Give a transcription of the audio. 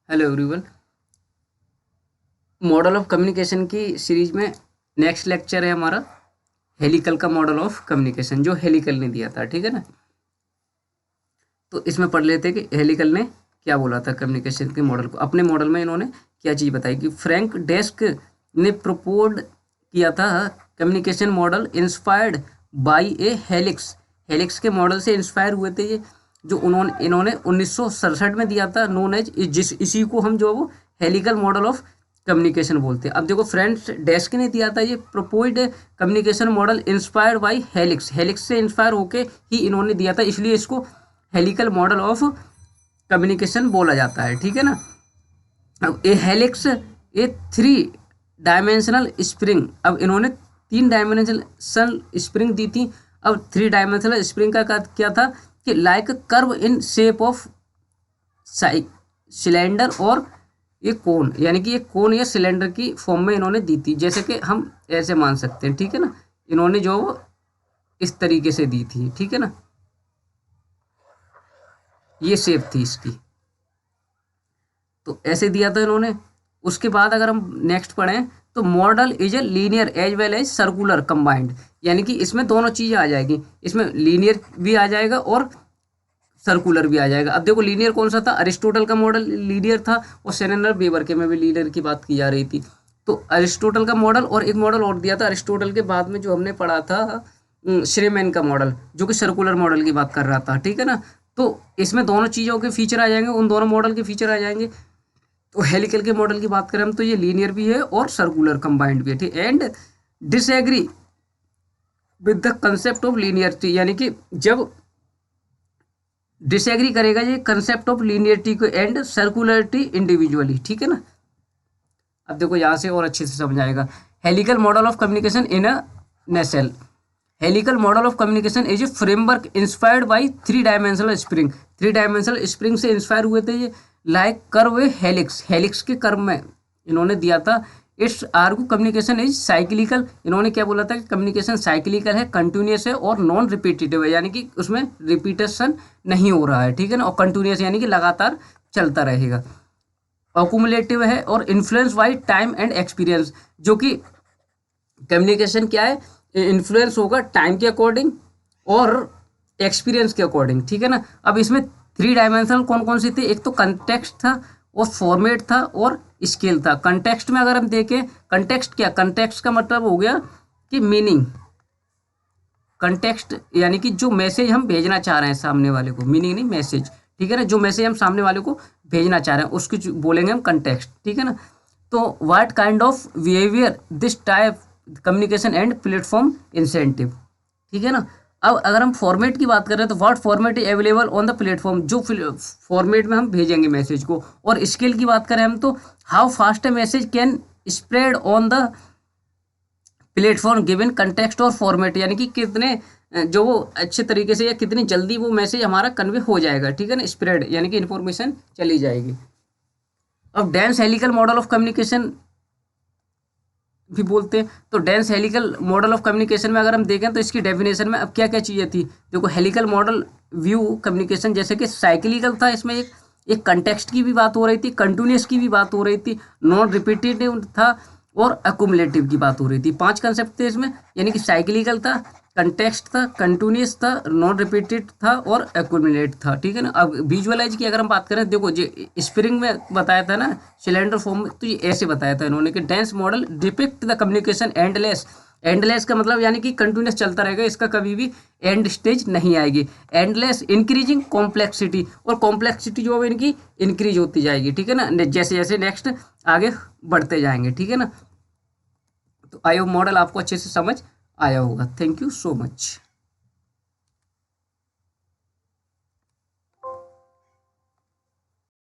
Hello everyone. Model of communication की series में next lecture है हमारा हेलिकल का मॉडल ऑफ कम्युनिकेशन, जो हेलिकल ने दिया था। ठीक है ना, तो इसमें पढ़ लेते हैं कि हेलिकल ने क्या बोला था कम्युनिकेशन के मॉडल को। अपने मॉडल में इन्होंने क्या चीज़ बताई कि फ्रैंक डेस्क ने प्रपोज किया था communication model inspired by A helix. Helix के मॉडल से इंस्पायर हुए थे ये, जो इन्होंने 1967 में दिया था, नोन एज इसी को हम जो वो हेलिकल मॉडल ऑफ कम्युनिकेशन बोलते हैं। अब देखो, फ्रेंड्स डेस्क ने दिया था ये proposed communication model inspired by helix. Helix से इंस्पायर होके ही इन्होंने दिया था, इसलिए इसको हेलिकल मॉडल ऑफ कम्युनिकेशन बोला जाता है। ठीक है ना। अब ए हेलिक्स ए 3 डायमेंशनल स्प्रिंग। अब इन्होंने 3 डायमेंशनल स्प्रिंग दी थी। अब 3 डायमेंशनल स्प्रिंग का क्या था कि like curve in shape of cylinder और ये कोन, यानी कि ये कोन या सिलेंडर की फॉर्म में इन्होंने दी थी। जैसे कि हम ऐसे मान सकते हैं। ठीक है ना, इन्होंने जो इस तरीके से दी थी। ठीक है ना, ये शेप थी इसकी, तो ऐसे दिया था इन्होंने। उसके बाद अगर हम नेक्स्ट पढ़ें तो model is a linear as well as circular combined, यानी कि इसमें दोनों चीज़ें आ जाएगी। इसमें लीनियर भी आ जाएगा और सर्कुलर भी आ जाएगा। अब देखो, लीनियर कौन सा था? अरिस्टोटल का मॉडल लीनियर था, और सेनेनर वेबर के में भी लीनियर की बात की जा रही थी। तो अरिस्टोटल का मॉडल और एक मॉडल और दिया था अरिस्टोटल के बाद में, जो हमने पढ़ा था श्रेमैन का मॉडल, जो कि सर्कुलर मॉडल की बात कर रहा था। ठीक है ना, तो इसमें दोनों चीज़ों के फीचर आ जाएंगे, उन दोनों मॉडल के फीचर आ जाएंगे। तो हेलिकल के मॉडल की बात करें हम, तो ये लीनियर भी है और सर्कुलर कंबाइंड भी है। ठीक, and disagree with the concept of linearity, यानी कि जब डिसएग्री करेगा ये कंसेप्ट ऑफ लीनियरिटी को एंड सर्कुलरिटी इंडिविजुअली। ठीक है ना। अब देखो, यहाँ से और अच्छे से समझ आएगा। Helical model of communication in a nutshell. Helical model of communication is a framework inspired by 3 dimensional spring. 3 dimensional spring से इंस्पायर हुए थे ये, लाइक कर्व हेलिक्स। हेलिक्स के कर्व में इन्होंने दिया था। It's argue communication is cyclical. इन्होंने क्या बोला था कि कम्युनिकेशन साइक्लिकल है, कंटिन्यूस है और नॉन रिपीटेटिव है, यानी कि उसमें रिपीटेशन नहीं हो रहा है। ठीक है ना, और कंटिन्यूस यानी कि लगातार चलता रहेगा। अकुमुलेटिव है और influence by time and experience, जो कि कम्युनिकेशन क्या है, इन्फ्लुएंस होगा टाइम के अकॉर्डिंग और एक्सपीरियंस के अकॉर्डिंग। ठीक है ना। अब इसमें 3 डायमेंशनल कौन कौन सी थी? एक तो कंटेक्स्ट था और फॉर्मेट था और स्केल था। कंटेक्स्ट में अगर हम देखें, कंटेक्स्ट क्या? कंटेक्स्ट का मतलब हो गया कि मीनिंग। कंटेक्स्ट यानी कि जो मैसेज हम भेजना चाह रहे हैं सामने वाले को, मीनिंग नहीं, मैसेज। ठीक है ना, जो मैसेज हम सामने वाले को भेजना चाह रहे हैं उसकी बोलेंगे हम कंटेक्स्ट। ठीक है ना। तो what kind of behaviour this type communication and platform incentive. ठीक है ना। अब अगर हम फॉर्मेट की बात करें तो what format is available on the platform, जो फॉर्मेट में हम भेजेंगे मैसेज को। और स्केल की बात करें हम तो how fast A message can spread on the platform given context और फॉर्मेट, यानी कि कितने जो वो अच्छे तरीके से या कितनी जल्दी वो मैसेज हमारा कन्वे हो जाएगा। ठीक है ना, स्प्रेड यानी कि इन्फॉर्मेशन चली जाएगी। अब dense helical model of communication भी बोलते हैं। तो dense helical model of communication में अगर हम देखें तो इसकी डेफिनेशन में अब क्या क्या चीज़ें थी। देखो, हेलिकल मॉडल व्यू कम्युनिकेशन जैसे कि साइक्लिकल था, इसमें एक कंटेक्स्ट की भी बात हो रही थी, कंटिन्यूस की भी बात हो रही थी, नॉन रिपीटेटिव था और अकुमुलेटिव की बात हो रही थी। 5 कंसेप्ट थे इसमें, यानी कि साइक्लिकल था, कंटेक्स्ट था, कंटिन्यूस था, नॉन रिपीटेड था और एक्यूमुलेट था। ठीक है ना। अब विजुअलाइज की अगर हम बात करें, देखो जो स्प्रिंग में बताया था ना सिलेंडर फॉर्म में, तो ये ऐसे बताया था इन्होंने कि dense model depict the communication endless. Endless का मतलब यानी कि कंटिन्यूस चलता रहेगा, इसका कभी भी एंड स्टेज नहीं आएगी। एंडलेस इंक्रीजिंग कॉम्प्लेक्सिटी, और कॉम्प्लेक्सिटी जो है इनकी इंक्रीज होती जाएगी। ठीक है ना, जैसे जैसे नेक्स्ट आगे बढ़ते जाएंगे। ठीक है ना। तो आई होप मॉडल आपको अच्छे से समझ आया होगा। Thank you so much.